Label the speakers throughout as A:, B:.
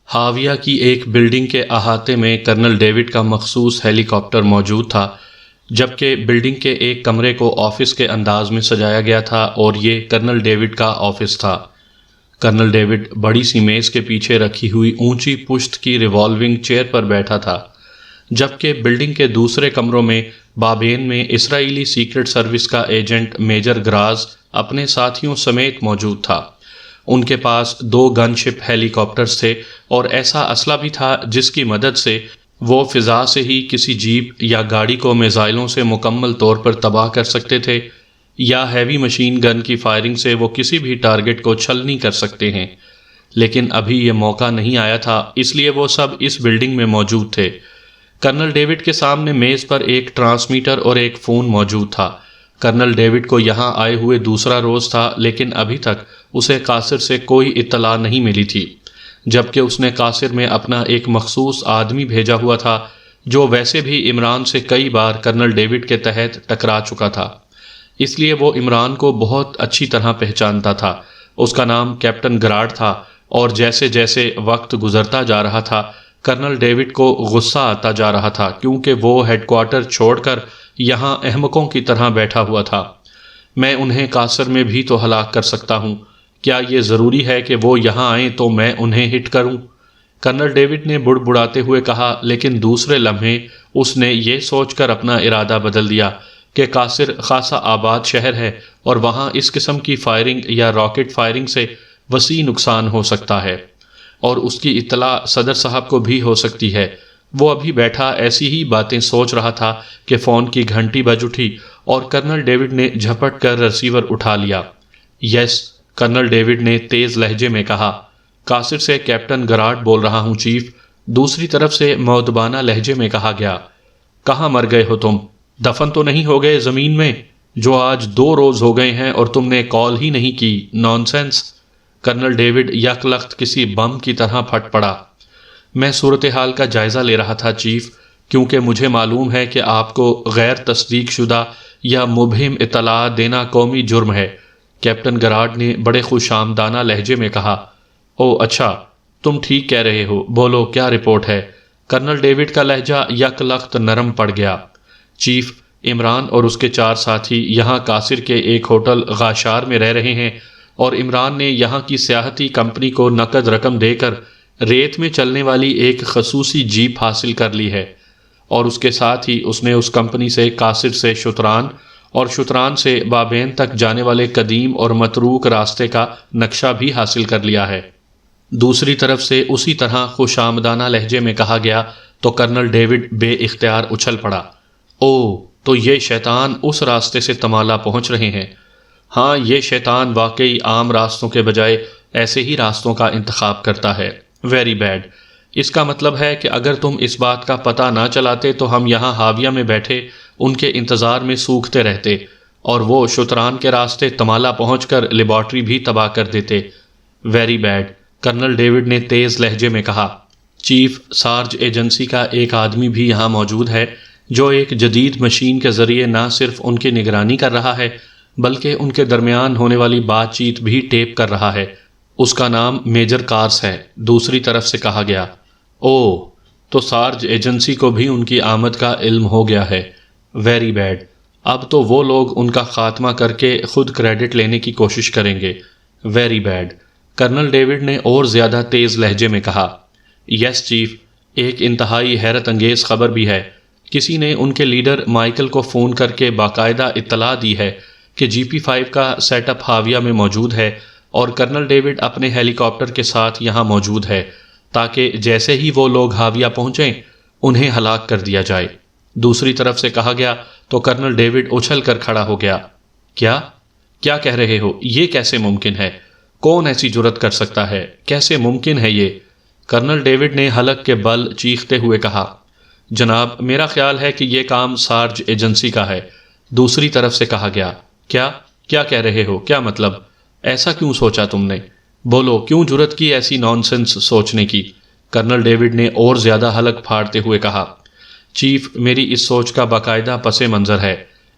A: ہاویہ کی ایک بلڈنگ کے احاطے میں کرنل ڈیوڈ کا مخصوص ہیلی کاپٹر موجود تھا، جبکہ بلڈنگ کے ایک کمرے کو آفس کے انداز میں سجایا گیا تھا اور یہ کرنل ڈیوڈ کا آفس تھا۔ کرنل ڈیوڈ بڑی سی میز کے پیچھے رکھی ہوئی اونچی پشت کی ریوالونگ چیئر پر بیٹھا تھا، جبکہ بلڈنگ کے دوسرے کمروں میں بابین میں اسرائیلی سیکرٹ سروس کا ایجنٹ میجر گراز اپنے ساتھیوں سمیت موجود تھا۔ ان کے پاس 2 گن شپ ہیلی کاپٹرز تھے اور ایسا اسلحہ بھی تھا جس کی مدد سے وہ فضا سے ہی کسی جیپ یا گاڑی کو میزائلوں سے مکمل طور پر تباہ کر سکتے تھے، یا ہیوی مشین گن کی فائرنگ سے وہ کسی بھی ٹارگٹ کو چھلنی کر سکتے ہیں۔ لیکن ابھی یہ موقع نہیں آیا تھا، اس لیے وہ سب اس بلڈنگ میں موجود تھے۔ کرنل ڈیوڈ کے سامنے میز پر ایک ٹرانسمیٹر اور ایک فون موجود تھا۔ کرنل ڈیوڈ کو یہاں آئے ہوئے دوسرا روز تھا، لیکن ابھی تک اسے قاصر سے کوئی اطلاع نہیں ملی تھی، جبکہ اس نے قاصر میں اپنا ایک مخصوص آدمی بھیجا ہوا تھا جو ویسے بھی عمران سے کئی بار کرنل ڈیوڈ کے تحت ٹکرا چکا تھا، اس لیے وہ عمران کو بہت اچھی طرح پہچانتا تھا۔ اس کا نام کیپٹن گراڈ تھا، اور جیسے جیسے وقت گزرتا جا رہا تھا کرنل ڈیوڈ کو غصہ آتا جا رہا تھا، کیونکہ وہ ہیڈ کوارٹر چھوڑ کر یہاں احمقوں کی طرح بیٹھا ہوا تھا۔ میں انہیں قاصر میں بھی تو ہلاک کر سکتا ہوں، کیا یہ ضروری ہے کہ وہ یہاں آئیں تو میں انہیں ہٹ کروں؟ کرنل ڈیوڈ نے بڑبڑاتے ہوئے کہا، لیکن دوسرے لمحے اس نے یہ سوچ کر اپنا ارادہ بدل دیا کہ قاصر خاصا آباد شہر ہے اور وہاں اس قسم کی فائرنگ یا راکٹ فائرنگ سے وسیع نقصان ہو سکتا ہے، اور اس کی اطلاع صدر صاحب کو بھی ہو سکتی ہے۔ وہ ابھی بیٹھا ایسی ہی باتیں سوچ رہا تھا کہ فون کی گھنٹی بج اٹھی اور کرنل ڈیوڈ نے جھپٹ کر ریسیور اٹھا لیا۔ یس، کرنل ڈیوڈ نے تیز لہجے میں کہا۔ قاصر سے کیپٹن گراڈ بول رہا ہوں چیف، دوسری طرف سے مؤدبانہ لہجے میں کہا گیا۔ کہاں مر گئے ہو تم؟ دفن تو نہیں ہو گئے زمین میں، جو آج 2 روز ہو گئے ہیں اور تم نے کال ہی نہیں کی؟ نان سینس۔ کرنل ڈیوڈ یک لخت کسی بم کی طرح پھٹ پڑا۔ میں صورتحال کا جائزہ لے رہا تھا چیف، کیونکہ مجھے معلوم ہے کہ آپ کو غیر تصدیق شدہ یا مبہم اطلاع دینا قومی جرم ہے، کیپٹن گراڈ نے بڑے خوش آمدانہ لہجے میں کہا۔ او اچھا، تم ٹھیک کہہ رہے ہو، بولو کیا رپورٹ ہے؟ کرنل ڈیوڈ کا لہجہ یک لخت نرم پڑ گیا۔ چیف، عمران اور اس کے 4 ساتھی یہاں قاصر کے ایک ہوٹل غاشار میں رہ رہے ہیں، اور عمران نے یہاں کی سیاحتی کمپنی کو نقد رقم دے کر ریت میں چلنے والی ایک خصوصی جیپ حاصل کر لی ہے، اور اس کے ساتھ ہی اس نے اس کمپنی سے قاصر سے شتران اور شتران سے بابین تک جانے والے قدیم اور متروک راستے کا نقشہ بھی حاصل کر لیا ہے۔ دوسری طرف سے اسی طرح خوش آمدانہ لہجے میں کہا گیا تو کرنل ڈیوڈ بے اختیار اچھل پڑا۔ او، تو یہ شیطان اس راستے سے تمالا پہنچ رہے ہیں؟ ہاں، یہ شیطان واقعی عام راستوں کے بجائے ایسے ہی راستوں کا انتخاب کرتا ہے۔ Very bad. اس کا مطلب ہے کہ اگر تم اس بات کا پتہ نہ چلاتے تو ہم یہاں ہاویہ میں بیٹھے ان کے انتظار میں سوکھتے رہتے، اور وہ شتران کے راستے تمالا پہنچ کر لیبارٹری بھی تباہ کر دیتے۔ ویری بیڈ، کرنل ڈیوڈ نے تیز لہجے میں کہا۔ چیف، سارج ایجنسی کا ایک آدمی بھی یہاں موجود ہے جو ایک جدید مشین کے ذریعے نہ صرف ان کی نگرانی کر رہا ہے بلکہ ان کے درمیان ہونے والی بات چیت بھی ٹیپ کر رہا ہے۔ اس کا نام میجر کارس ہے، دوسری طرف سے کہا گیا۔ او، تو سارج ایجنسی کو بھی ان کی آمد کا علم ہو گیا ہے۔ ویری بیڈ، اب تو وہ لوگ ان کا خاتمہ کر کے خود کریڈٹ لینے کی کوشش کریں گے۔ ویری بیڈ، کرنل ڈیوڈ نے اور زیادہ تیز لہجے میں کہا۔ یس چیف، ایک انتہائی حیرت انگیز خبر بھی ہے۔ کسی نے ان کے لیڈر مائیکل کو فون کر کے باقاعدہ اطلاع دی ہے کہ GP5 کا سیٹ اپ ہاویہ میں موجود ہے، اور کرنل ڈیوڈ اپنے ہیلی کاپٹر کے ساتھ یہاں موجود ہے تاکہ جیسے ہی وہ لوگ ہاویہ پہنچیں انہیں ہلاک کر دیا جائے۔ دوسری طرف سے کہا گیا تو کرنل ڈیوڈ اچھل کر کھڑا ہو گیا۔ کیا کہہ رہے ہو؟ یہ کیسے ممکن ہے؟ کون ایسی جرت کر سکتا ہے؟ کیسے ممکن ہے یہ؟ کرنل ڈیوڈ نے حلق کے بل چیختے ہوئے کہا۔ جناب، میرا خیال ہے کہ یہ کام سارج ایجنسی کا ہے، دوسری طرف سے کہا گیا۔ کیا کہہ رہے ہو؟ کیا مطلب؟ ایسا کیوں سوچا تم نے؟ بولو، کیوں جرت کی ایسی نان سینس سوچنے کی؟ کرنل ڈیوڈ نے اور زیادہ حلق پھاڑتے ہوئے کہا۔ چیف، میری اس سوچ کا باقاعدہ پس منظر ہے۔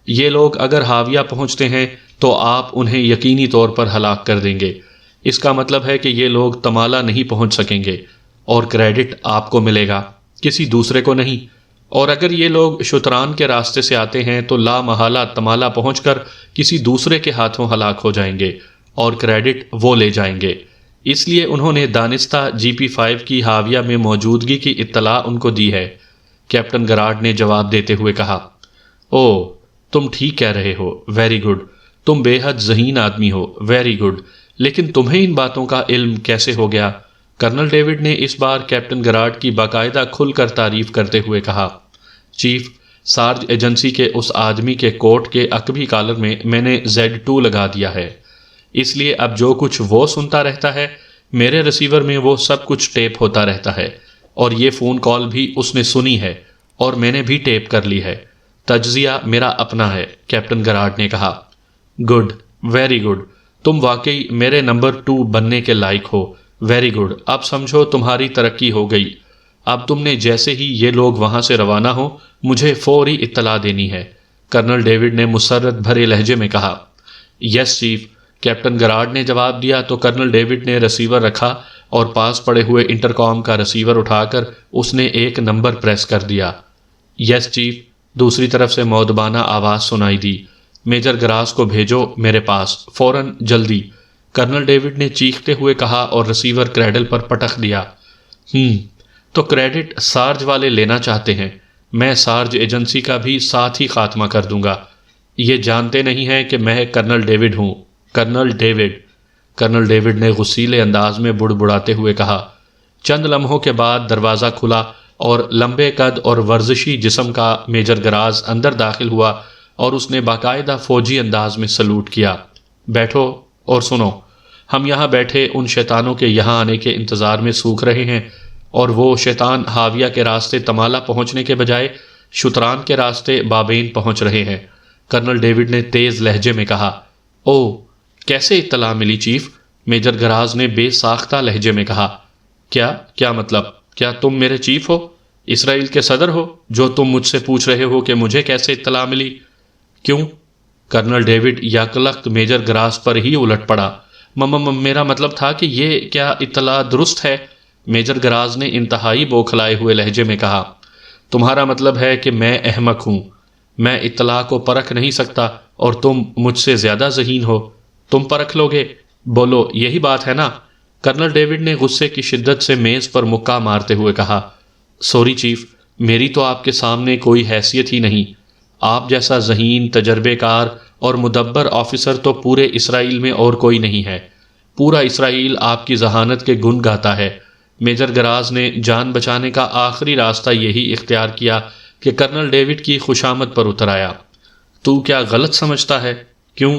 A: یہ لوگ اگر ہاویہ پہنچتے ہیں تو آپ انہیں یقینی طور پر ہلاک کر دیں گے۔ اس کا مطلب ہے کہ یہ لوگ تمالا نہیں پہنچ سکیں گے، اور کریڈٹ آپ کو ملے گا، کسی دوسرے کو نہیں۔ اور اگر یہ لوگ شتران کے راستے سے آتے ہیں تو لا محالہ تمالا پہنچ کر کسی دوسرے کے ہاتھوں ہلاک ہو جائیں گے اور کریڈٹ وہ لے جائیں گے۔ اس لیے انہوں نے دانستہ GP5 کی حاویہ میں موجودگی کی اطلاع ان کو دی ہے، کیپٹن گراڈ نے جواب دیتے ہوئے کہا۔ او، تم ٹھیک کہہ رہے ہو، ویری گڈ، تم بے حد ذہین آدمی ہو، ویری گڈ، لیکن تمہیں ان باتوں کا علم کیسے ہو گیا؟ کرنل ڈیوڈ نے اس بار کیپٹن گراڈ کی باقاعدہ کھل کر تعریف کرتے ہوئے کہا۔ چیف، سارج ایجنسی کے اس آدمی کے کوٹ کے عقبی کالر میں نے Z2 لگا دیا ہے، اس لیے اب جو کچھ وہ سنتا رہتا ہے میرے ریسیور میں وہ سب کچھ ٹیپ ہوتا رہتا ہے، اور یہ فون کال بھی اس نے سنی ہے اور میں نے بھی ٹیپ کر لی ہے۔ تجزیہ میرا اپنا ہے، کیپٹن گراڈ نے کہا۔ گڈ، ویری گڈ، تم واقعی میرے نمبر 2 بننے کے لائق ہو، ویری گڈ۔ اب سمجھو تمہاری ترقی ہو گئی۔ اب تم نے جیسے ہی یہ لوگ وہاں سے روانہ ہو مجھے فوری اطلاع دینی ہے، کرنل ڈیوڈ نے مسرت بھرے لہجے میں کہا۔ یس چیف، کیپٹن گراڈ نے جواب دیا تو کرنل ڈیوڈ نے ریسیور رکھا اور پاس پڑے ہوئے انٹرکام کا ریسیور اٹھا کر اس نے ایک نمبر پریس کر دیا۔ یس چیف، دوسری طرف سے مؤدبانہ آواز سنائی دی۔ میجر گراس کو بھیجو میرے پاس، فوراً، جلدی، کرنل ڈیوڈ نے چیختے ہوئے کہا اور ریسیور کریڈل پر پٹخ دیا۔ تو کریڈٹ سارج والے لینا چاہتے ہیں، میں سارج ایجنسی کا بھی ساتھ ہی خاتمہ کر دوں گا۔ یہ جانتے نہیں ہیں کہ میں کرنل ڈیوڈ ہوں، کرنل ڈیوڈ، کرنل ڈیوڈ نے غصیلے انداز میں بڑبڑاتے ہوئے کہا۔ چند لمحوں کے بعد دروازہ کھلا اور لمبے قد اور ورزشی جسم کا میجر گراز اندر داخل ہوا اور اس نے باقاعدہ فوجی انداز میں سلوٹ کیا۔ بیٹھو اور سنو، ہم یہاں بیٹھے ان شیطانوں کے یہاں آنے کے انتظار میں سوکھ رہے ہیں، اور وہ شیطان حاویہ کے راستے تمالا پہنچنے کے بجائے شتران کے راستے بابین پہنچ رہے ہیں، کرنل ڈیوڈ نے تیز لہجے میں کہا۔ او، کیسے اطلاع ملی چیف؟ میجر گراز نے بے ساختہ لہجے میں کہا۔ کیا مطلب؟ کیا تم میرے چیف ہو، اسرائیل کے صدر ہو، جو تم مجھ سے پوچھ رہے ہو کہ مجھے کیسے اطلاع ملی؟ کیوں؟ کرنل ڈیوڈ یکلخت میجر گراز پر ہی الٹ پڑا۔ میرا مطلب تھا کہ یہ کیا اطلاع درست ہے؟ میجر گراز نے انتہائی بوکھلائے ہوئے لہجے میں کہا۔ تمہارا مطلب ہے کہ میں احمق ہوں، میں اطلاع کو پرکھ نہیں سکتا اور تم مجھ سے زیادہ ذہین ہو، تم پرکھ لو گے، بولو، یہی بات ہے نا؟ کرنل ڈیوڈ نے غصے کی شدت سے میز پر مکہ مارتے ہوئے کہا۔ سوری چیف، میری تو آپ کے سامنے کوئی حیثیت ہی نہیں، آپ جیسا ذہین، تجربے کار اور مدبر آفیسر تو پورے اسرائیل میں اور کوئی نہیں ہے، پورا اسرائیل آپ کی ذہانت کے گن گاتا ہے۔ میجر گراز نے جان بچانے کا آخری راستہ یہی اختیار کیا کہ کرنل ڈیوڈ کی خوشامد پر اتر آیا۔ تو کیا غلط سمجھتا ہے؟ کیوں؟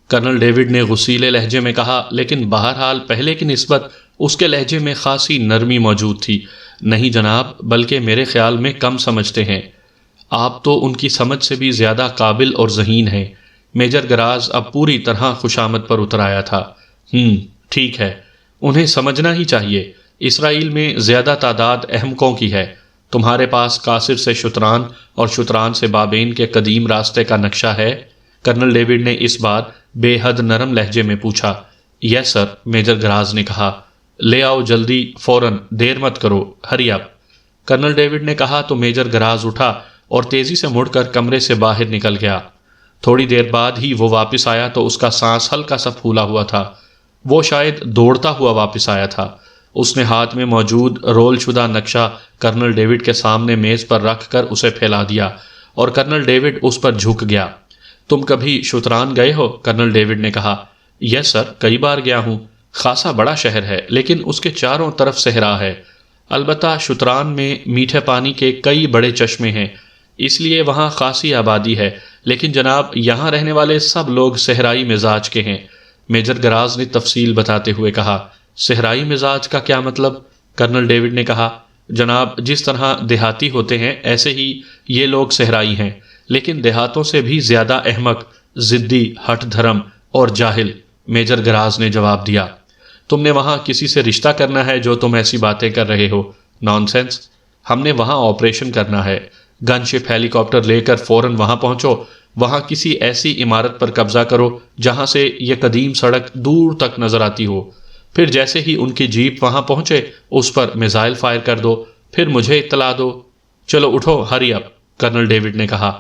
A: کرنل ڈیوڈ نے غصیلے لہجے میں کہا، لیکن بہرحال پہلے کی نسبت اس کے لہجے میں خاصی نرمی موجود تھی۔ نہیں جناب، بلکہ میرے خیال میں کم سمجھتے ہیں، آپ تو ان کی سمجھ سے بھی زیادہ قابل اور ذہین ہیں۔ میجر گراز اب پوری طرح خوشامد پر اتر آیا تھا۔ ٹھیک ہے، انہیں سمجھنا ہی چاہیے، اسرائیل میں زیادہ تعداد احمقوں کی ہے۔ تمہارے پاس قاصر سے شتران اور شتران سے بابین کے قدیم راستے کا نقشہ ہے؟ کرنل ڈیوڈ نے اس بار بے حد نرم لہجے میں پوچھا۔ یس سر، میجر گراز نے کہا۔ لے آؤ جلدی، فوراً، دیر مت کرو، ہری اپ، کرنل ڈیوڈ نے کہا تو میجر گراز اٹھا اور تیزی سے مڑ کر کمرے سے باہر نکل گیا۔ تھوڑی دیر بعد ہی وہ واپس آیا تو اس کا سانس ہلکا سا پھولا ہوا تھا، وہ شاید دوڑتا ہوا واپس آیا تھا۔ اس نے ہاتھ میں موجود رول شدہ نقشہ کرنل ڈیوڈ کے سامنے میز پر رکھ کر اسے پھیلا دیا اور کرنل ڈیوڈ اس پر جھک گیا۔ تم کبھی شتران گئے ہو؟ کرنل ڈیوڈ نے کہا۔ یس سر، کئی بار گیا ہوں، خاصا بڑا شہر ہے لیکن اس کے چاروں طرف صحرا ہے، البتہ شتران میں میٹھے پانی کے کئی بڑے چشمے ہیں، اس لیے وہاں خاصی آبادی ہے، لیکن جناب یہاں رہنے والے سب لوگ صحرائی مزاج کے ہیں، میجر گراز نے تفصیل بتاتے ہوئے کہا۔ صحرائی مزاج کا کیا مطلب؟ کرنل ڈیوڈ نے کہا۔ جناب، جس طرح دیہاتی ہوتے ہیں ایسے ہی یہ لوگ صحرائی ہیں، لیکن دیہاتوں سے بھی زیادہ احمق، ضدی، ہٹ دھرم اور جاہل، میجر گراز نے جواب دیا۔ تم نے وہاں کسی سے رشتہ کرنا ہے جو تم ایسی باتیں کر رہے ہو؟ نان سینس، ہم نے وہاں آپریشن کرنا ہے، گن شپ ہیلی کاپٹر لے کر فوراً وہاں پہنچو، وہاں کسی ایسی عمارت پر قبضہ کرو جہاں سے یہ قدیم سڑک دور تک نظر آتی ہو، پھر جیسے ہی ان کی جیپ وہاں پہنچے اس پر میزائل فائر کر دو، پھر مجھے اطلاع دو۔ چلو اٹھو، ہری اپ، کرنل ڈیوڈ نے کہا۔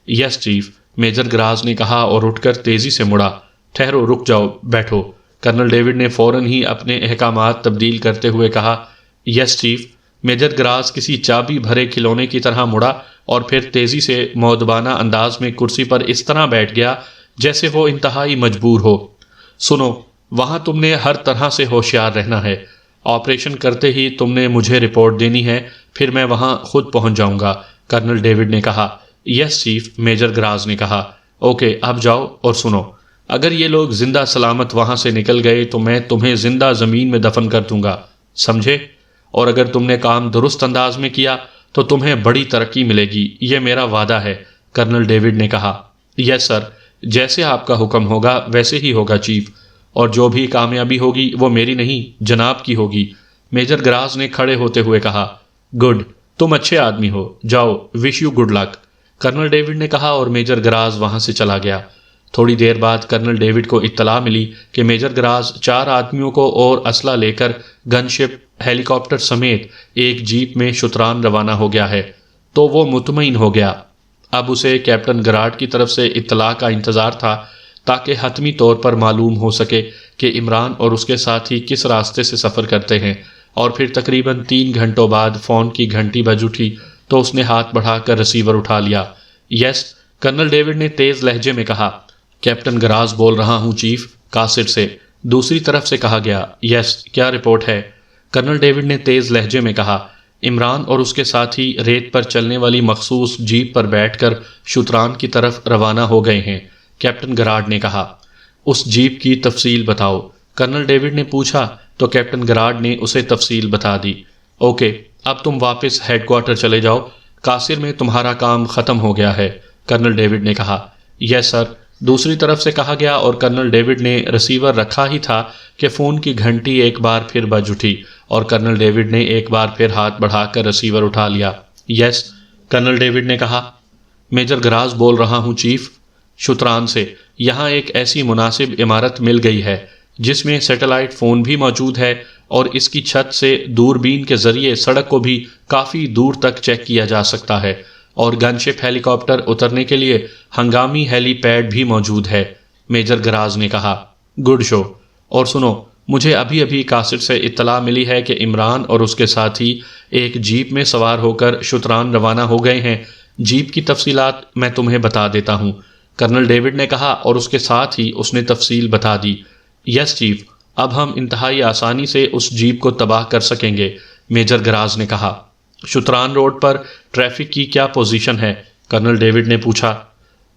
A: یس چیف، میجر گراز نے کہا اور اٹھ کر تیزی سے مڑا۔ ٹھہرو، رک جاؤ، بیٹھو۔ کرنل ڈیوڈ نے فوراً ہی اپنے احکامات تبدیل کرتے ہوئے کہا۔ یس چیف۔ میجر گراز کسی چابی بھرے کھلونے کی طرح مڑا اور پھر تیزی سے مؤدبانہ انداز میں کرسی پر اس طرح بیٹھ گیا جیسے وہ انتہائی مجبور ہو۔ سنو، وہاں تم نے ہر طرح سے ہوشیار رہنا ہے۔ آپریشن کرتے ہی تم نے مجھے رپورٹ دینی ہے، پھر میں وہاں خود پہنچ جاؤں گا، کرنل ڈیوڈ نے کہا۔ یس چیف، میجر گراز نے کہا۔ اوکے، اب جاؤ اور سنو، اگر یہ لوگ زندہ سلامت وہاں سے نکل گئے تو میں تمہیں زندہ زمین میں دفن کر دوں گا، سمجھے؟ اور اگر تم نے کام درست انداز میں کیا تو تمہیں بڑی ترقی ملے گی، یہ میرا وعدہ ہے، کرنل ڈیوڈ نے کہا۔ یس سر، جیسے آپ کا حکم ہوگا ویسے ہی ہوگا چیف، اور جو بھی کامیابی ہوگی وہ میری نہیں جناب کی ہوگی، میجر گراز نے کھڑے ہوتے ہوئے کہا۔ گڈ، تم اچھے آدمی ہو، جاؤ، wish you good luck, colonel David نے کہا اور میجر گراز وہاں سے چلا گیا۔ تھوڑی دیر بعد کرنل ڈیوڈ کو اطلاع ملی کہ میجر گراز 4 آدمیوں کو اور اسلحہ لے کر گن شپ، ہیلی کاپٹر سمیت ایک جیپ میں شتران روانہ ہو گیا ہے، تو وہ مطمئن ہو گیا۔ اب اسے کیپٹن گراڈ کی طرف سے اطلاع کا انتظار تھا تاکہ حتمی طور پر معلوم ہو سکے کہ عمران اور اس کے ساتھی کس راستے سے سفر کرتے ہیں، اور پھر تقریباً 3 گھنٹوں بعد فون کی گھنٹی بج اٹھی تو اس نے ہاتھ بڑھا کر ریسیور اٹھا لیا۔ یس، کرنل ڈیوڈ نے تیز لہجے میں کہا۔ کیپٹن گراز بول رہا ہوں چیف، قاصر سے، دوسری طرف سے کہا گیا۔ یس، کیا رپورٹ ہے؟ کرنل ڈیوڈ نے تیز لہجے میں کہا۔ عمران اور اس کے ساتھی ریت پر چلنے والی مخصوص جیپ پر بیٹھ کر شتران کی طرف روانہ ہو گئے ہیں، کیپٹن گراڈ نے کہا۔ اس جیپ کی تفصیل بتاؤ، کرنل ڈیوڈ نے پوچھا تو کیپٹن گراڈ نے اسے تفصیل بتا دی۔ اوکے، اب تم واپس ہیڈ کوارٹر چلے جاؤ، قاصر میں تمہارا کام ختم ہو گیا ہے، کرنل ڈیوڈ نے کہا۔ یس سر، دوسری طرف سے کہا گیا، اور کرنل ڈیوڈ نے ریسیور رکھا ہی تھا کہ فون کی گھنٹی ایک بار پھر بج اٹھی اور کرنل ڈیوڈ نے ایک بار پھر ہاتھ بڑھا کر ریسیور اٹھا لیا۔ یس، کرنل ڈیوڈ نے کہا۔ میجر گراز بول رہا ہوں چیف، شتران سے، یہاں ایک ایسی مناسب عمارت مل گئی ہے جس میں سیٹلائٹ فون بھی موجود ہے اور اس کی چھت سے دوربین کے ذریعے سڑک کو بھی کافی دور تک چیک کیا جا سکتا ہے، اور گن شپ ہیلی کاپٹر اترنے کے لیے ہنگامی ہیلی پیڈ بھی موجود ہے، میجر گراز نے کہا۔ گڈ شو، اور سنو، مجھے ابھی ابھی قاصر سے اطلاع ملی ہے کہ عمران اور اس کے ساتھی ایک جیپ میں سوار ہو کر شتران روانہ ہو گئے ہیں۔ جیپ کی تفصیلات میں تمہیں بتا دیتا ہوں، کرنل ڈیوڈ نے کہا، اور اس کے ساتھ ہی اس نے تفصیل بتا دی۔ یس چیف، اب ہم انتہائی آسانی سے اس جیپ کو تباہ کر سکیں گے، میجر گراز نے کہا۔ شتران روڈ پر ٹریفک کی کیا پوزیشن ہے؟ کرنل ڈیوڈ نے پوچھا۔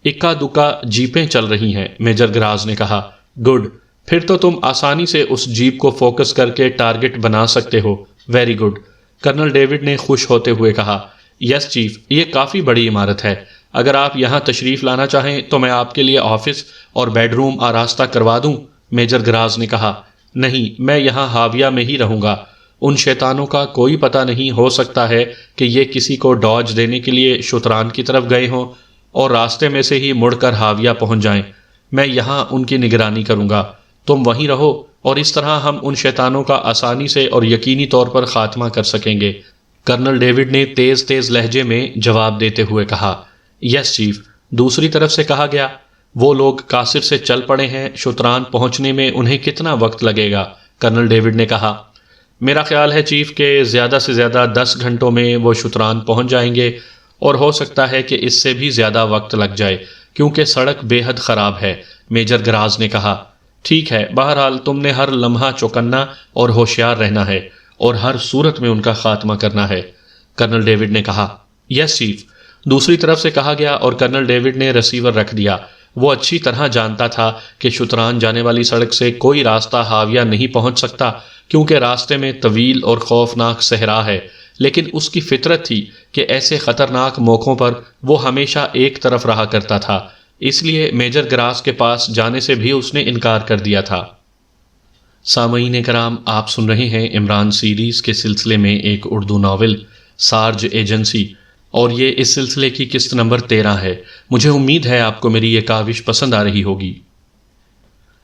A: اکا دکا جیپیں چل رہی ہیں، میجر گراز نے کہا۔ گڈ، پھر تو تم آسانی سے اس جیپ کو فوکس کر کے ٹارگٹ بنا سکتے ہو، ویری گڈ، کرنل ڈیوڈ نے خوش ہوتے ہوئے کہا۔ یس چیف، یہ کافی بڑی عمارت ہے، اگر آپ یہاں تشریف لانا چاہیں تو میں آپ کے لیے آفس اور بیڈ روم آراستہ کروا دوں، میجر گراز نے کہا۔ نہیں، میں یہاں ہاویہ میں ہی رہوں گا، ان شیطانوں کا کوئی پتہ نہیں، ہو سکتا ہے کہ یہ کسی کو ڈاج دینے کے لیے شتران کی طرف گئے ہوں اور راستے میں سے ہی مڑ کر ہاویہ پہنچ جائیں، میں یہاں ان کی نگرانی کروں گا، تم وہیں رہو، اور اس طرح ہم ان شیطانوں کا آسانی سے اور یقینی طور پر خاتمہ کر سکیں گے، کرنل ڈیوڈ نے تیز لہجے میں جواب دیتے ہوئے کہا۔ یس چیف، دوسری طرف سے کہا گیا۔ وہ لوگ قاصر سے چل پڑے ہیں، شتران پہنچنے میں انہیں کتنا وقت لگے گا؟ کرنل ڈیوڈ نے کہا۔ میرا خیال ہے چیف کہ زیادہ سے زیادہ 10 گھنٹوں میں وہ شتران پہنچ جائیں گے، اور ہو سکتا ہے کہ اس سے بھی زیادہ وقت لگ جائے کیونکہ سڑک بے حد خراب ہے، میجر گراز نے کہا۔ ٹھیک ہے، بہرحال تم نے ہر لمحہ چوکنا اور ہوشیار رہنا ہے اور ہر صورت میں ان کا خاتمہ کرنا ہے، کرنل ڈیوڈ نے کہا۔ یس چیف، دوسری طرف سے کہا گیا، اور کرنل ڈیوڈ نے ریسیور رکھ دیا۔ وہ اچھی طرح جانتا تھا کہ شتران جانے والی سڑک سے کوئی راستہ ہاویہ نہیں پہنچ سکتا کیونکہ راستے میں طویل اور خوفناک صحرا ہے، لیکن اس کی فطرت تھی کہ ایسے خطرناک موقعوں پر وہ ہمیشہ ایک طرف رہا کرتا تھا، اس لیے میجر گراز کے پاس جانے سے بھی اس نے انکار کر دیا تھا۔ سامعین کرام، آپ سن رہے ہیں عمران سیریز کے سلسلے میں ایک اردو ناول سارج ایجنسی، اور یہ اس سلسلے کی قسط نمبر 13 ہے۔ مجھے امید ہے آپ کو میری یہ کاوش پسند آ رہی ہوگی۔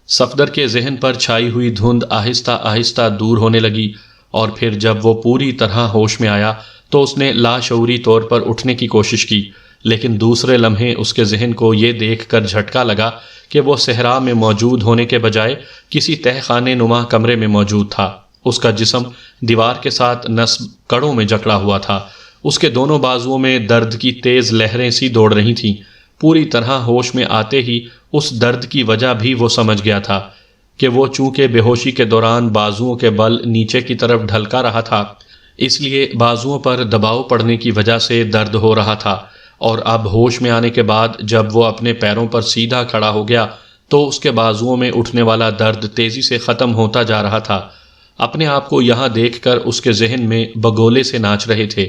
A: صفدر کے ذہن پر چھائی ہوئی دھند آہستہ آہستہ دور ہونے لگی، اور پھر جب وہ پوری طرح ہوش میں آیا تو اس نے لاشعوری طور پر اٹھنے کی کوشش کی، لیکن دوسرے لمحے اس کے ذہن کو یہ دیکھ کر جھٹکا لگا کہ وہ صحرا میں موجود ہونے کے بجائے کسی تہہ خانے نما کمرے میں موجود تھا۔ اس کا جسم دیوار کے ساتھ نصب کڑوں میں جکڑا ہوا تھا، اس کے دونوں بازوؤں میں درد کی تیز لہریں سی دوڑ رہی تھیں۔ پوری طرح ہوش میں آتے ہی اس درد کی وجہ بھی وہ سمجھ گیا تھا کہ وہ چونکہ بے ہوشی کے دوران بازوؤں کے بل نیچے کی طرف ڈھلکا رہا تھا، اس لیے بازوؤں پر دباؤ پڑنے کی وجہ سے درد ہو رہا تھا، اور اب ہوش میں آنے کے بعد جب وہ اپنے پیروں پر سیدھا کھڑا ہو گیا تو اس کے بازوؤں میں اٹھنے والا درد تیزی سے ختم ہوتا جا رہا تھا۔ اپنے آپ کو یہاں دیکھ کر اس کے ذہن میں بگولے سے ناچ رہے تھے،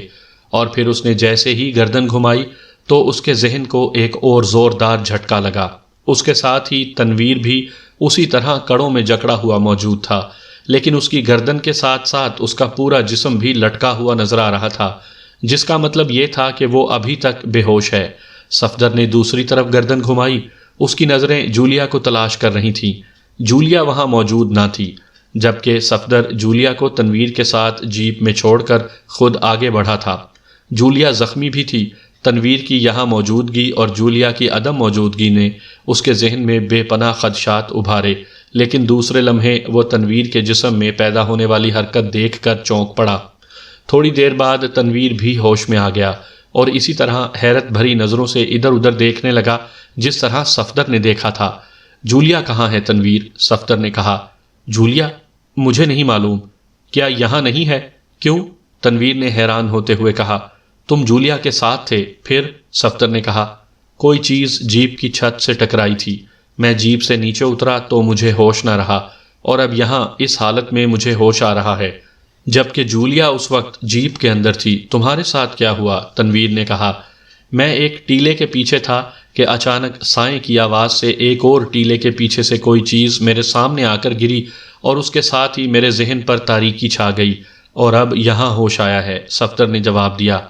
A: اور پھر اس نے جیسے ہی گردن گھمائی تو اس کے ذہن کو ایک اور زوردار جھٹکا لگا۔ اس کے ساتھ ہی تنویر بھی اسی طرح کڑوں میں جکڑا ہوا موجود تھا، لیکن اس کی گردن کے ساتھ ساتھ اس کا پورا جسم بھی لٹکا ہوا نظر آ رہا تھا، جس کا مطلب یہ تھا کہ وہ ابھی تک بے ہوش ہے۔ صفدر نے دوسری طرف گردن گھمائی، اس کی نظریں جولیا کو تلاش کر رہی تھیں۔ جولیا وہاں موجود نہ تھی، جبکہ صفدر جولیا کو تنویر کے ساتھ جیپ میں چھوڑ کر خود آگے بڑھا تھا۔ جولیا زخمی بھی تھی۔ تنویر کی یہاں موجودگی اور جولیا کی عدم موجودگی نے اس کے ذہن میں بے پناہ خدشات ابھارے، لیکن دوسرے لمحے وہ تنویر کے جسم میں پیدا ہونے والی حرکت دیکھ کر چونک پڑا۔ تھوڑی دیر بعد تنویر بھی ہوش میں آ گیا اور اسی طرح حیرت بھری نظروں سے ادھر ادھر دیکھنے لگا جس طرح صفدر نے دیکھا تھا۔ جولیا کہاں ہے تنویر؟ صفدر نے کہا۔ جولیا؟ مجھے نہیں معلوم۔ کیا یہاں نہیں ہے؟ کیوں؟ تنویر نے حیران ہوتے ہوئے کہا۔ تم جولیا کے ساتھ تھے، پھر؟ صفدر نے کہا۔ کوئی چیز جیپ کی چھت سے ٹکرائی تھی، میں جیپ سے نیچے اترا تو مجھے ہوش نہ رہا، اور اب یہاں اس حالت میں مجھے ہوش آ رہا ہے، جبکہ جولیا اس وقت جیپ کے اندر تھی۔ تمہارے ساتھ کیا ہوا؟ تنویر نے کہا۔ میں ایک ٹیلے کے پیچھے تھا کہ اچانک سائیں کی آواز سے ایک اور ٹیلے کے پیچھے سے کوئی چیز میرے سامنے آ کر گری، اور اس کے ساتھ ہی میرے ذہن پر تاریکی چھا گئی، اور اب یہاں ہوش آیا ہے، صفدر نے جواب دیا۔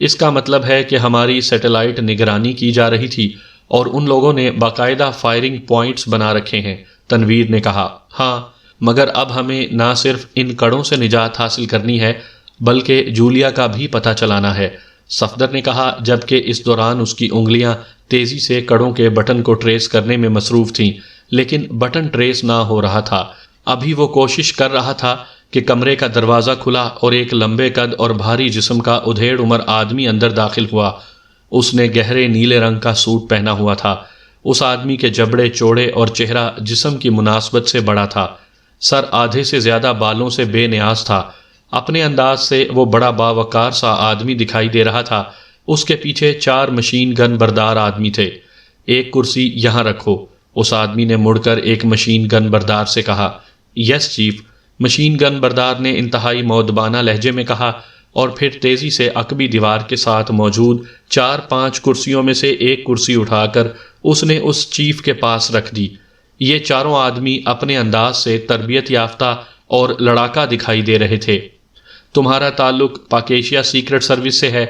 A: اس کا مطلب ہے کہ ہماری سیٹلائٹ نگرانی کی جا رہی تھی اور ان لوگوں نے باقاعدہ فائرنگ پوائنٹس بنا رکھے ہیں، تنویر نے کہا۔ ہاں، مگر اب ہمیں نہ صرف ان کڑوں سے نجات حاصل کرنی ہے بلکہ جولیا کا بھی پتہ چلانا ہے، صفدر نے کہا، جبکہ اس دوران اس کی انگلیاں تیزی سے کڑوں کے بٹن کو ٹریس کرنے میں مصروف تھیں، لیکن بٹن ٹریس نہ ہو رہا تھا۔ ابھی وہ کوشش کر رہا تھا کہ کمرے کا دروازہ کھلا اور ایک لمبے قد اور بھاری جسم کا ادھیڑ عمر آدمی اندر داخل ہوا۔ اس نے گہرے نیلے رنگ کا سوٹ پہنا ہوا تھا۔ اس آدمی کے جبڑے چوڑے اور چہرہ جسم کی مناسبت سے بڑا تھا۔ سر آدھے سے زیادہ بالوں سے بے نیاز تھا۔ اپنے انداز سے وہ بڑا باوقار سا آدمی دکھائی دے رہا تھا۔ اس کے پیچھے 4 مشین گن بردار آدمی تھے۔ ایک کرسی یہاں رکھو، اس آدمی نے مڑ کر ایک مشین گن بردار سے کہا۔ یس چیف، مشین گن بردار نے انتہائی مؤدبانہ لہجے میں کہا، اور پھر تیزی سے عقبی دیوار کے ساتھ موجود 4-5 کرسیوں میں سے ایک کرسی اٹھا کر اس نے اس چیف کے پاس رکھ دی۔ یہ چاروں آدمی اپنے انداز سے تربیت یافتہ اور لڑاکا دکھائی دے رہے تھے۔ تمہارا تعلق پاکیشیا سیکرٹ سروس سے ہے،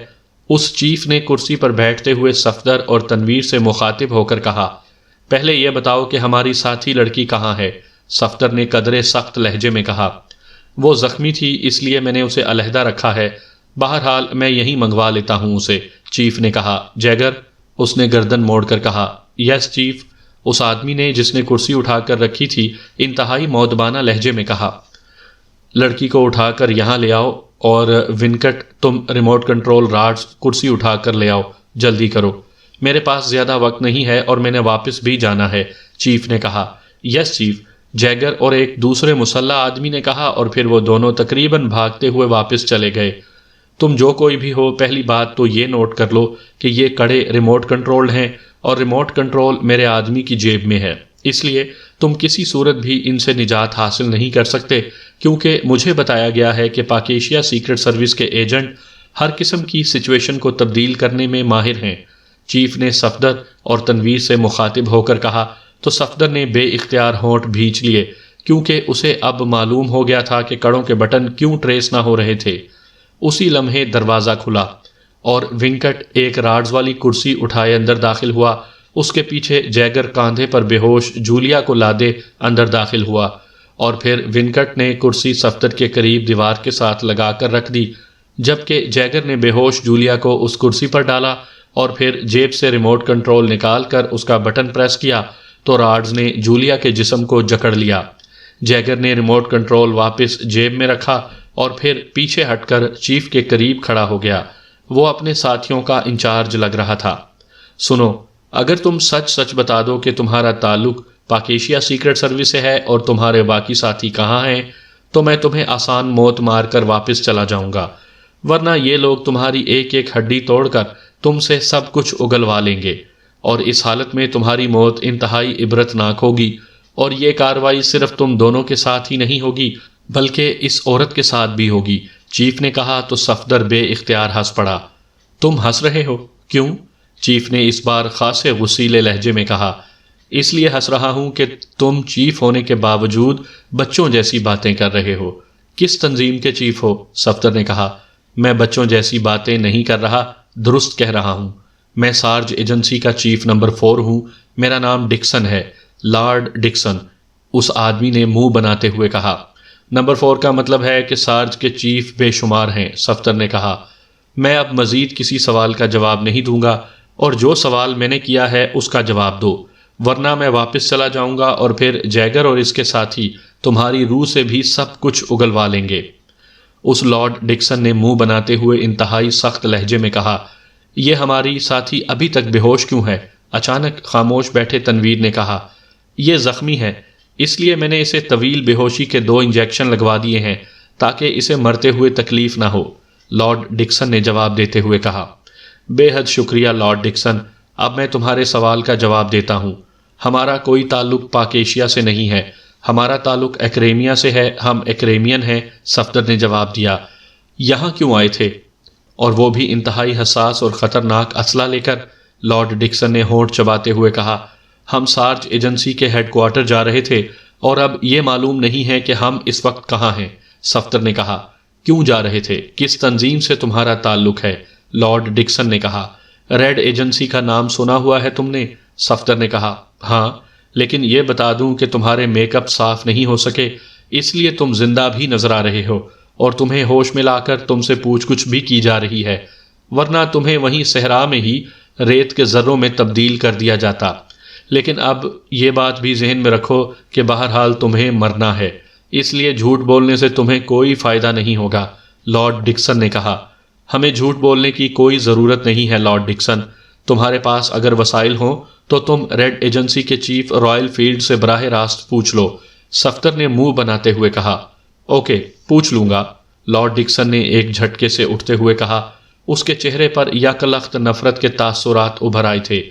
A: اس چیف نے کرسی پر بیٹھتے ہوئے صفدر اور تنویر سے مخاطب ہو کر کہا۔ پہلے یہ بتاؤ کہ ہماری ساتھی لڑکی کہاں ہے؟ صفدر نے قدرے سخت لہجے میں کہا۔ وہ زخمی تھی، اس لیے میں نے اسے علیحدہ رکھا ہے، بہرحال میں یہیں منگوا لیتا ہوں اسے، چیف نے کہا۔ جیگر؟ اس نے گردن موڑ کر کہا۔ یس چیف، اس آدمی نے جس نے کرسی اٹھا کر رکھی تھی انتہائی مؤدبانہ لہجے میں کہا۔ لڑکی کو اٹھا کر یہاں لے آؤ، اور ونکٹ تم ریموٹ کنٹرول راڈز کرسی اٹھا کر لے آؤ، جلدی کرو، میرے پاس زیادہ وقت نہیں ہے اور میں نے واپس بھی جانا ہے، چیف نے کہا۔ یس چیف، جیگر اور ایک دوسرے مسلح آدمی نے کہا، اور پھر وہ دونوں تقریباً بھاگتے ہوئے واپس چلے گئے۔ تم جو کوئی بھی ہو، پہلی بات تو یہ نوٹ کر لو کہ یہ کڑے ریموٹ کنٹرولڈ ہیں اور ریموٹ کنٹرول میرے آدمی کی جیب میں ہے، اس لیے تم کسی صورت بھی ان سے نجات حاصل نہیں کر سکتے، کیونکہ مجھے بتایا گیا ہے کہ پاکیشیا سیکرٹ سروس کے ایجنٹ ہر قسم کی سچویشن کو تبدیل کرنے میں ماہر ہیں، چیف نے صفدر اور تنویر سے مخاطب ہو کر کہا۔ تو صفدر نے بے اختیار ہونٹ بھینچ لیے، کیونکہ اسے اب معلوم ہو گیا تھا کہ کڑوں کے بٹن کیوں ٹریس نہ ہو رہے تھے۔ اسی لمحے دروازہ کھلا اور ونکٹ ایک راڈز والی کرسی اٹھائے اندر داخل ہوا، اس کے پیچھے جیگر کاندھے پر بے ہوش جولیا کو لادے اندر داخل ہوا، اور پھر ونکٹ نے کرسی صفدر کے قریب دیوار کے ساتھ لگا کر رکھ دی، جبکہ جیگر نے بے ہوش جولیا کو اس کرسی پر ڈالا اور پھر جیب سے ریموٹ کنٹرول نکال کر اس کا بٹن پریس کیا تو راڈز نے جولیا کے جسم کو جکڑ لیا۔ جیگر نے ریموٹ کنٹرول واپس جیب میں رکھا اور پھر پیچھے ہٹ کر چیف کے قریب کھڑا ہو گیا۔ وہ اپنے ساتھیوں کا انچارج لگ رہا تھا۔ سنو، اگر تم سچ سچ بتا دو کہ تمہارا تعلق پاکیشیا سیکرٹ سروس سے ہے اور تمہارے باقی ساتھی کہاں ہیں، تو میں تمہیں آسان موت مار کر واپس چلا جاؤں گا، ورنہ یہ لوگ تمہاری ایک ایک ہڈی توڑ کر تم سے سب کچھ اگلوا لیں گے، اور اس حالت میں تمہاری موت انتہائی عبرتناک ہوگی، اور یہ کارروائی صرف تم دونوں کے ساتھ ہی نہیں ہوگی بلکہ اس عورت کے ساتھ بھی ہوگی۔ چیف نے کہا تو صفدر بے اختیار ہنس پڑا۔ تم ہنس رہے ہو؟ کیوں؟ چیف نے اس بار خاصے غصیلے لہجے میں کہا۔ اس لیے ہنس رہا ہوں کہ تم چیف ہونے کے باوجود بچوں جیسی باتیں کر رہے ہو۔ کس تنظیم کے چیف ہو؟ صفدر نے کہا۔ میں بچوں جیسی باتیں نہیں کر رہا، درست کہہ رہا ہوں۔ میں سارج ایجنسی کا چیف نمبر 4 ہوں۔ میرا نام ڈکسن ہے، لارڈ ڈکسن، اس آدمی نے منہ بناتے ہوئے کہا۔ نمبر 4 کا مطلب ہے کہ سارج کے چیف بے شمار ہیں، صفدر نے کہا۔ میں اب مزید کسی سوال کا جواب نہیں دوں گا، اور جو سوال میں نے کیا ہے اس کا جواب دو، ورنہ میں واپس چلا جاؤں گا اور پھر جیگر اور اس کے ساتھی تمہاری روح سے بھی سب کچھ اگلوا لیں گے۔ اس لارڈ ڈکسن نے منہ بناتے ہوئے انتہائی سخت لہجے میں کہا۔ یہ ہماری ساتھی ابھی تک بے ہوش کیوں ہے؟ اچانک خاموش بیٹھے تنویر نے کہا۔ یہ زخمی ہے، اس لیے میں نے اسے طویل بے ہوشی کے 2 انجیکشن لگوا دیے ہیں تاکہ اسے مرتے ہوئے تکلیف نہ ہو، لارڈ ڈکسن نے جواب دیتے ہوئے کہا۔ بے حد شکریہ لارڈ ڈکسن، اب میں تمہارے سوال کا جواب دیتا ہوں۔ ہمارا کوئی تعلق پاکیشیا سے نہیں ہے، ہمارا تعلق ایکریمیا سے ہے، ہم ایکریمین ہیں، صفدر نے جواب دیا۔ یہاں کیوں آئے تھے؟ اور وہ بھی انتہائی حساس اور خطرناک اسلحہ لے کر، لارڈ ڈکسن نے ہونٹ چباتے ہوئے کہا۔ ہم سارج ایجنسی کے ہیڈ کوارٹر جا رہے تھے اور اب یہ معلوم نہیں ہے کہ ہم اس وقت کہاں ہیں، صفدر نے کہا۔ کیوں جا رہے تھے؟ کس تنظیم سے تمہارا تعلق ہے؟ لارڈ ڈکسن نے کہا۔ ریڈ ایجنسی کا نام سنا ہوا ہے تم نے؟ صفدر نے کہا۔ ہاں، لیکن یہ بتا دوں کہ تمہارے میک اپ صاف نہیں ہو سکے، اس لیے تم زندہ بھی نظر آ رہے ہو، اور تمہیں ہوش میں لا کر تم سے پوچھ گچھ بھی کی جا رہی ہے، ورنہ تمہیں وہیں صحرا میں ہی ریت کے ذروں میں تبدیل کر دیا جاتا۔ لیکن اب یہ بات بھی ذہن میں رکھو کہ بہرحال تمہیں مرنا ہے، اس لیے جھوٹ بولنے سے تمہیں کوئی فائدہ نہیں ہوگا، لارڈ ڈکسن نے کہا۔ ہمیں جھوٹ بولنے کی کوئی ضرورت نہیں ہے لارڈ ڈکسن، تمہارے پاس اگر وسائل ہوں تو تم ریڈ ایجنسی کے چیف رائل فیلڈ سے براہ راست پوچھ لو، صفدر نے منہ بناتے ہوئے کہا۔ اوکے، پوچھ لوں گا، لارڈ ڈکسن نے ایک جھٹکے سے اٹھتے ہوئے کہا۔ اس کے چہرے پر یکلخت نفرت کے تاثرات ابھر آئے تھے۔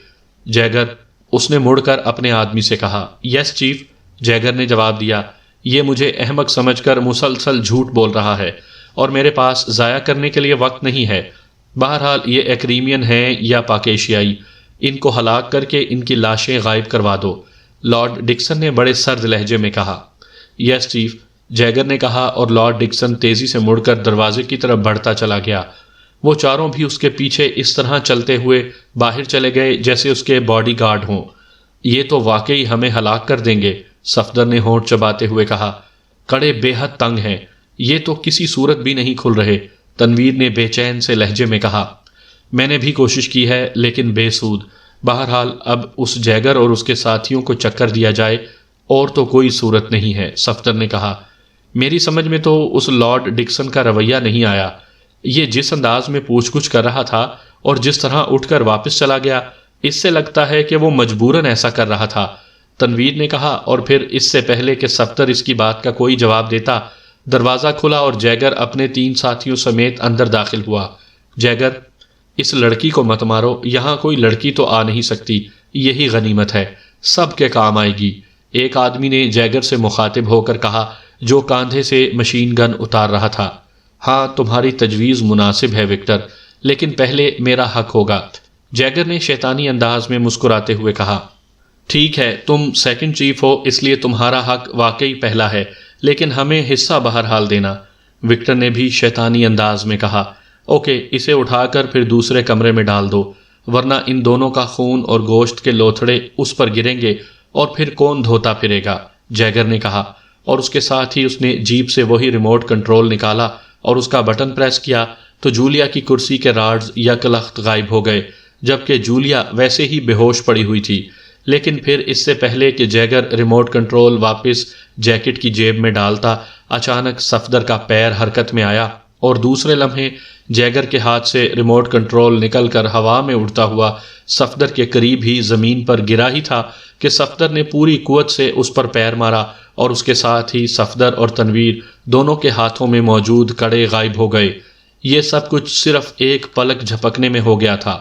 A: جیگر، اس نے مڑ کر اپنے آدمی سے کہا۔ یس چیف، جیگر نے جواب دیا۔ یہ مجھے احمق سمجھ کر مسلسل جھوٹ بول رہا ہے اور میرے پاس ضائع کرنے کے لیے وقت نہیں ہے۔ بہرحال یہ ایکریمین ہیں یا پاکیشیائی، ان کو ہلاک کر کے ان کی لاشیں غائب کروا دو، لارڈ ڈکسن نے بڑے سرد لہجے میں کہا۔ یس چیف، جیگر نے کہا، اور لارڈ ڈکسن تیزی سے مڑ کر دروازے کی طرف بڑھتا چلا گیا۔ وہ چاروں بھی اس کے پیچھے اس طرح چلتے ہوئے باہر چلے گئے جیسے اس کے باڈی گارڈ ہوں۔ یہ تو واقعی ہمیں ہلاک کر دیں گے، صفدر نے ہونٹ چباتے ہوئے کہا۔ کڑے بے حد تنگ ہیں، یہ تو کسی صورت بھی نہیں کھل رہے، تنویر نے بے چین سے لہجے میں کہا۔ میں نے بھی کوشش کی ہے لیکن بے سود، بہرحال اب اس جیگر اور اس کے ساتھیوں کو چکر دیا جائے اور تو کوئی صورت نہیں ہے، صفدر نے کہا۔ میری سمجھ میں تو اس لارڈ ڈکسن کا رویہ نہیں آیا، یہ جس انداز میں پوچھ گچھ کر رہا تھا اور جس طرح اٹھ کر واپس چلا گیا، اس سے لگتا ہے کہ وہ مجبوراً ایسا کر رہا تھا، تنویر نے کہا، اور پھر اس سے پہلے کہ صفدر اس کی بات کا کوئی جواب دیتا، دروازہ کھلا اور جیگر اپنے 3 ساتھیوں سمیت اندر داخل ہوا۔ جیگر، اس لڑکی کو مت مارو، یہاں کوئی لڑکی تو آ نہیں سکتی، یہی غنیمت ہے، سب کے کام آئے گی، ایک آدمی نے جیگر سے مخاطب ہو کر کہا جو کاندھے سے مشین گن اتار رہا تھا۔ ہاں، تمہاری تجویز مناسب ہے وکٹر، لیکن پہلے میرا حق ہوگا، جیگر نے شیطانی انداز میں مسکراتے ہوئے کہا۔ ٹھیک ہے، تم سیکنڈ چیف ہو اس لیے تمہارا حق واقعی پہلا ہے، لیکن ہمیں حصہ بہرحال دینا، وکٹر نے بھی شیطانی انداز میں کہا۔ اوکے، اسے اٹھا کر پھر دوسرے کمرے میں ڈال دو، ورنہ ان دونوں کا خون اور گوشت کے لوتھڑے اس پر گریں گے اور پھر کون دھوتا پھرے گا، جیگر نے کہا، اور اس کے ساتھ ہی اس نے جیپ سے وہی ریموٹ کنٹرول نکالا اور اس کا بٹن پریس کیا تو جولیا کی کرسی کے راڈز یکلخت غائب ہو گئے، جبکہ جولیا ویسے ہی بے ہوش پڑی ہوئی تھی۔ لیکن پھر اس سے پہلے کہ جیگر ریموٹ کنٹرول واپس جیکٹ کی جیب میں ڈالتا، اچانک صفدر کا پیر حرکت میں آیا اور دوسرے لمحے جیگر کے ہاتھ سے ریموٹ کنٹرول نکل کر ہوا میں اڑتا ہوا صفدر کے قریب ہی زمین پر گرا ہی تھا کہ صفدر نے پوری قوت سے اس پر پیر مارا اور اس کے ساتھ ہی صفدر اور تنویر دونوں کے ہاتھوں میں موجود کڑے غائب ہو گئے۔ یہ سب کچھ صرف ایک پلک جھپکنے میں ہو گیا تھا،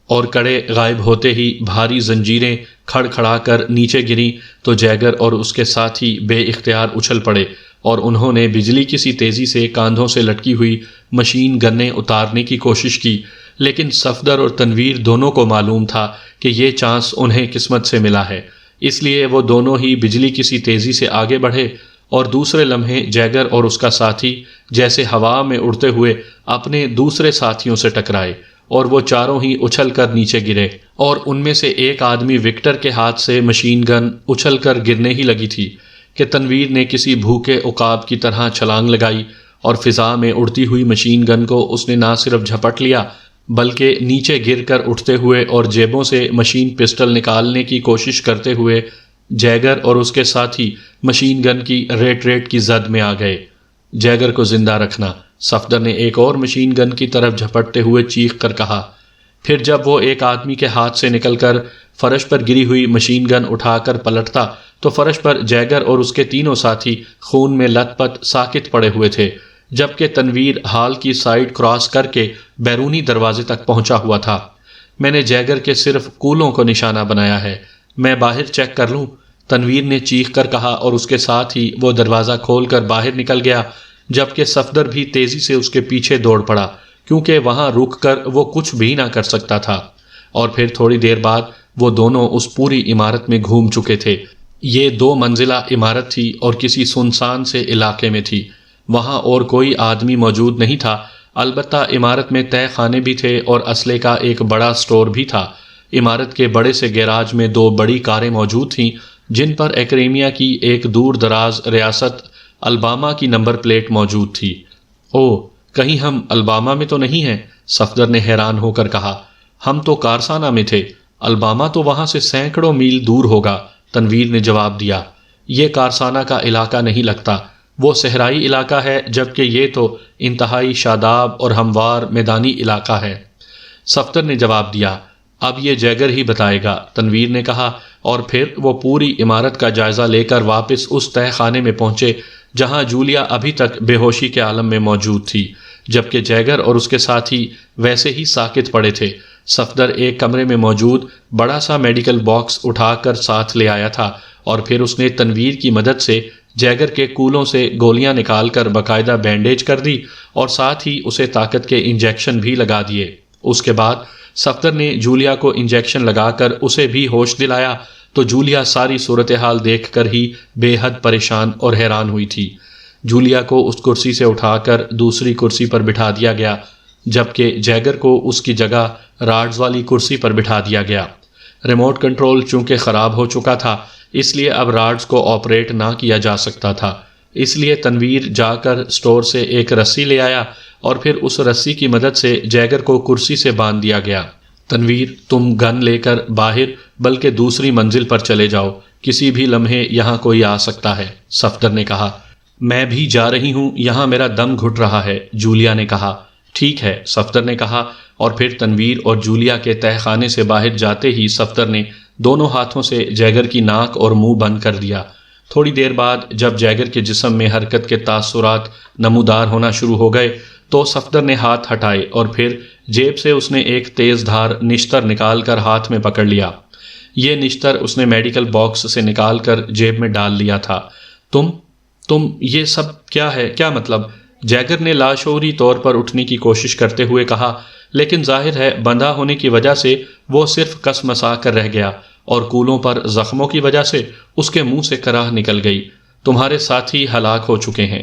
A: اور کڑے غائب ہوتے ہی بھاری زنجیریں کھڑ کھڑا کر نیچے گریں تو جیگر اور اس کے ساتھی بے اختیار اچھل پڑے اور انہوں نے بجلی کسی تیزی سے کاندھوں سے لٹکی ہوئی مشین گنیں اتارنے کی کوشش کی، لیکن صفدر اور تنویر دونوں کو معلوم تھا کہ یہ چانس انہیں قسمت سے ملا ہے، اس لیے وہ دونوں ہی بجلی کسی تیزی سے آگے بڑھے اور دوسرے لمحے جیگر اور اس کا ساتھی جیسے ہوا میں اڑتے ہوئے اپنے دوسرے ساتھیوں سے ٹکرائے اور وہ چاروں ہی اچھل کر نیچے گرے، اور ان میں سے ایک آدمی وکٹر کے ہاتھ سے مشین گن اچھل کر گرنے ہی لگی تھی کہ تنویر نے کسی بھوکے عقاب کی طرح چھلانگ لگائی اور فضا میں اڑتی ہوئی مشین گن کو اس نے نہ صرف جھپٹ لیا بلکہ نیچے گر کر اٹھتے ہوئے اور جیبوں سے مشین پسٹل نکالنے کی کوشش کرتے ہوئے جیگر اور اس کے ساتھی مشین گن کی ریٹ کی زد میں آ گئے۔ جیگر کو زندہ رکھنا، صفدر نے ایک اور مشین گن کی طرف جھپٹتے ہوئے چیخ کر کہا۔ پھر جب وہ ایک آدمی کے ہاتھ سے نکل کر فرش پر گری ہوئی مشین گن اٹھا کر پلٹتا تو فرش پر جیگر اور اس کے تینوں ساتھی خون میں لت پت ساکت پڑے ہوئے تھے، جبکہ تنویر ہال کی سائیڈ کراس کر کے بیرونی دروازے تک پہنچا ہوا تھا۔ میں نے جیگر کے صرف کولوں کو نشانہ بنایا ہے، میں باہر چیک کر لوں، تنویر نے چیخ کر کہا، اور اس کے ساتھ ہی وہ دروازہ کھول کر باہر نکل گیا، جبکہ صفدر بھی تیزی سے اس کے پیچھے دوڑ پڑا کیونکہ وہاں رک کر وہ کچھ بھی نہ کر سکتا تھا۔ اور پھر تھوڑی دیر بعد وہ دونوں اس پوری عمارت میں گھوم چکے تھے۔ یہ 2 منزلہ عمارت تھی اور کسی سنسان سے علاقے میں تھی، وہاں اور کوئی آدمی موجود نہیں تھا، البتہ عمارت میں تہہ خانے بھی تھے اور اسلحے کا ایک بڑا سٹور بھی تھا۔ عمارت کے بڑے سے گیراج میں 2 بڑی کاریں موجود تھیں جن پر ایکریمیا کی ایک دور دراز ریاست الباما کی نمبر پلیٹ موجود تھی۔ اوہ، کہیں ہم الباما میں تو نہیں ہیں؟ صفدر نے حیران ہو کر کہا۔ ہم تو کارسانہ میں تھے، الباما تو وہاں سے سینکڑوں میل دور ہوگا، تنویر نے جواب دیا۔ یہ کارسانہ کا علاقہ نہیں لگتا، وہ صحرائی علاقہ ہے، جبکہ یہ تو انتہائی شاداب اور ہموار میدانی علاقہ ہے، صفدر نے جواب دیا۔ اب یہ جیگر ہی بتائے گا، تنویر نے کہا، اور پھر وہ پوری عمارت کا جائزہ لے کر واپس اس تہہ خانے میں پہنچے جہاں جولیا ابھی تک بے ہوشی کے عالم میں موجود تھی، جبکہ جیگر اور اس کے ساتھی ویسے ہی ساکت پڑے تھے۔ صفدر ایک کمرے میں موجود بڑا سا میڈیکل باکس اٹھا کر ساتھ لے آیا تھا اور پھر اس نے تنویر کی مدد سے جیگر کے کولوں سے گولیاں نکال کر باقاعدہ بینڈیج کر دی اور ساتھ ہی اسے طاقت کے انجیکشن بھی لگا دیے۔ اس کے بعد صفدر نے جولیا کو انجیکشن لگا کر اسے بھی ہوش دلایا تو جولیا ساری صورتحال دیکھ کر ہی بے حد پریشان اور حیران ہوئی تھی۔ جولیا کو اس کرسی سے اٹھا کر دوسری کرسی پر بٹھا دیا گیا، جبکہ جیگر کو اس کی جگہ راڈز والی کرسی پر بٹھا دیا گیا۔ ریموٹ کنٹرول چونکہ خراب ہو چکا تھا، اس لیے اب راڈز کو آپریٹ نہ کیا جا سکتا تھا، اس لیے تنویر جا کر سٹور سے ایک رسی لے آیا اور پھر اس رسی کی مدد سے جیگر کو کرسی سے باندھ دیا گیا۔ تنویر، تم گن لے کر باہر بلکہ دوسری منزل پر چلے جاؤ، کسی بھی لمحے یہاں کوئی آ سکتا ہے، صفدر نے کہا۔ میں بھی جا رہی ہوں، یہاں میرا دم گھٹ رہا ہے، جولیا نے کہا۔ ٹھیک ہے، صفدر نے کہا، اور پھر تنویر اور جولیا کے تہہ خانے سے باہر جاتے ہی صفدر نے دونوں ہاتھوں سے جیگر کی ناک اور منہ بند کر دیا۔ تھوڑی دیر بعد جب جیگر کے جسم میں حرکت کے تاثرات نمودار ہونا شروع ہو گئے تو صفدر نے ہاتھ ہٹائے اور پھر جیب سے اس نے ایک تیز دھار نشتر نکال کر ہاتھ میں پکڑ لیا۔ یہ نشتر اس نے میڈیکل باکس سے نکال کر جیب میں ڈال لیا تھا۔ تم یہ سب کیا ہے؟ کیا مطلب؟ جیگر نے لاشعوری طور پر اٹھنے کی کوشش کرتے ہوئے کہا، لیکن ظاہر ہے بندھا ہونے کی وجہ سے وہ صرف کس مسا کر رہ گیا اور کولوں پر زخموں کی وجہ سے اس کے منہ سے کراہ نکل گئی۔ تمہارے ساتھی ہلاک ہو چکے ہیں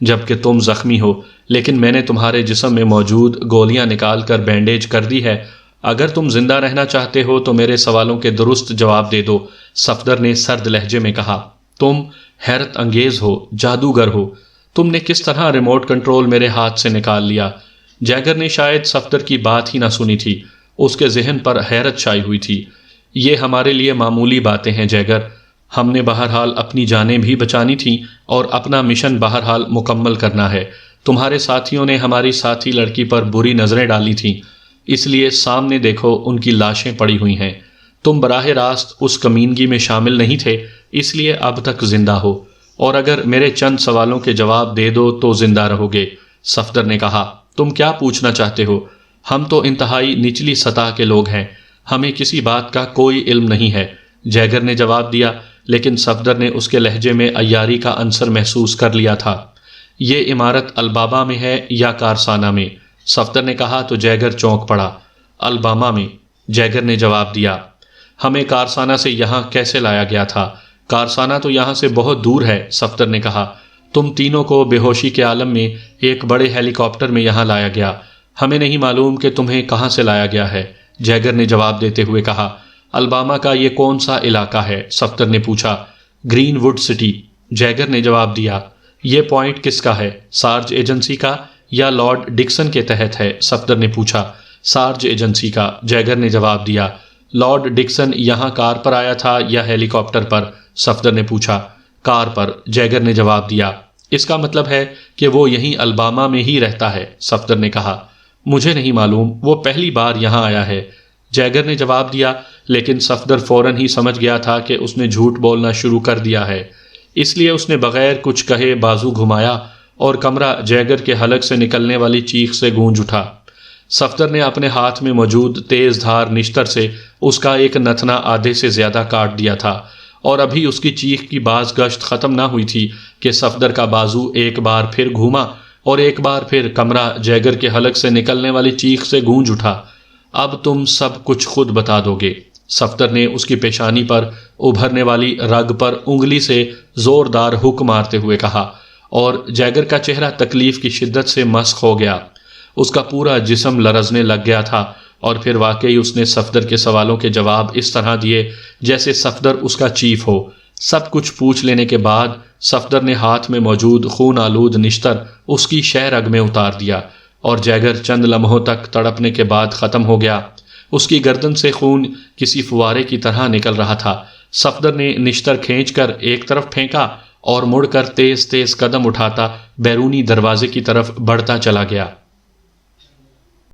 A: جبکہ تم زخمی ہو، لیکن میں نے تمہارے جسم میں موجود گولیاں نکال کر بینڈیج کر دی ہے اگر تم زندہ رہنا چاہتے ہو تو میرے سوالوں کے درست جواب دے دو، صفدر نے سرد لہجے میں کہا۔ تم حیرت انگیز ہو، جادوگر ہو، تم نے کس طرح ریموٹ کنٹرول میرے ہاتھ سے نکال لیا؟ جیگر نے شاید صفدر کی بات ہی نہ سنی تھی، اس کے ذہن پر حیرت چھائی ہوئی تھی۔ یہ ہمارے لیے معمولی باتیں ہیں جیگر، ہم نے بہرحال اپنی جانیں بھی بچانی تھیں اور اپنا مشن بہرحال مکمل کرنا ہے۔ تمہارے ساتھیوں نے ہماری ساتھی لڑکی پر بری نظریں ڈالی تھیں، اس لیے سامنے دیکھو ان کی لاشیں پڑی ہوئی ہیں۔ تم براہ راست اس کمینگی میں شامل نہیں تھے، اس لیے اب تک زندہ ہو، اور اگر میرے چند سوالوں کے جواب دے دو تو زندہ رہو گے۔ صفدر نے کہا، تم کیا پوچھنا چاہتے ہو؟ ہم تو انتہائی نچلی سطح کے لوگ ہیں، ہمیں کسی بات کا کوئی علم نہیں ہے، جیگر نے جواب دیا، لیکن صفدر نے اس کے لہجے میں عیاری کا عنصر محسوس کر لیا تھا۔ یہ عمارت البابا میں ہے یا کارسانہ میں؟ صفدر نے کہا تو جیگر چونک پڑا۔ الباما میں، جیگر نے جواب دیا۔ ہمیں کارسانہ سے یہاں کیسے لایا گیا تھا؟ کارسانہ تو یہاں سے بہت دور ہے، صفدر نے کہا۔ تم تینوں کو بے ہوشی کے عالم میں ایک بڑے ہیلی کاپٹر میں یہاں لایا گیا، ہمیں نہیں معلوم کہ تمہیں کہاں سے لایا گیا ہے، جیگر نے جواب دیتے ہوئے کہا۔ الباما کا یہ کون سا علاقہ ہے؟ صفدر نے پوچھا۔ گرین ووڈ سٹی، جیگر نے جواب دیا۔ یہ پوائنٹ کس کا ہے، سارج ایجنسی کا یا لارڈ ڈکسن کے تحت ہے؟ صفدر نے پوچھا۔ سارج ایجنسی کا، جیگر نے جواب دیا۔ لارڈ ڈکسن یہاں کار پر آیا تھا یا ہیلی کاپٹر پر؟ صفدر نے پوچھا۔ کار پر، جیگر نے جواب دیا۔ اس کا مطلب ہے کہ وہ یہیں الباما میں ہی رہتا ہے، صفدر نے کہا۔ مجھے نہیں معلوم، وہ پہلی بار یہاں آیا ہے، جیگر نے جواب دیا، لیکن صفدر فوراً ہی سمجھ گیا تھا کہ اس نے جھوٹ بولنا شروع کر دیا ہے، اس لیے اس نے بغیر کچھ کہے بازو گھمایا اور کمرہ جیگر کے حلق سے نکلنے والی چیخ سے گونج اٹھا۔ صفدر نے اپنے ہاتھ میں موجود تیز دھار نشتر سے اس کا ایک نتنا آدھے سے زیادہ کاٹ دیا تھا، اور ابھی اس کی چیخ کی باز گشت ختم نہ ہوئی تھی کہ صفدر کا بازو ایک بار پھر گھوما اور ایک بار پھر کمرہ جیگر کے حلق سے نکلنے والی چیخ سے گونج اٹھا۔ اب تم سب کچھ خود بتا دو گے، صفدر نے اس کی پیشانی پر ابھرنے والی رگ پر انگلی سے زوردار ہک مارتے ہوئے کہا، اور جیگر کا چہرہ تکلیف کی شدت سے مسخ ہو گیا، اس کا پورا جسم لرزنے لگ گیا تھا، اور پھر واقعی اس نے صفدر کے سوالوں کے جواب اس طرح دیے جیسے صفدر اس کا چیف ہو۔ سب کچھ پوچھ لینے کے بعد صفدر نے ہاتھ میں موجود خون آلود نشتر اس کی شہ رگ میں اتار دیا، اور جیگر چند لمحوں تک تڑپنے کے بعد ختم ہو گیا۔ اس کی گردن سے خون کسی فوارے کی طرح نکل رہا تھا۔ صفدر نے نشتر کھینچ کر ایک طرف پھینکا اور مڑ کر تیز تیز قدم اٹھاتا بیرونی دروازے کی طرف بڑھتا چلا گیا۔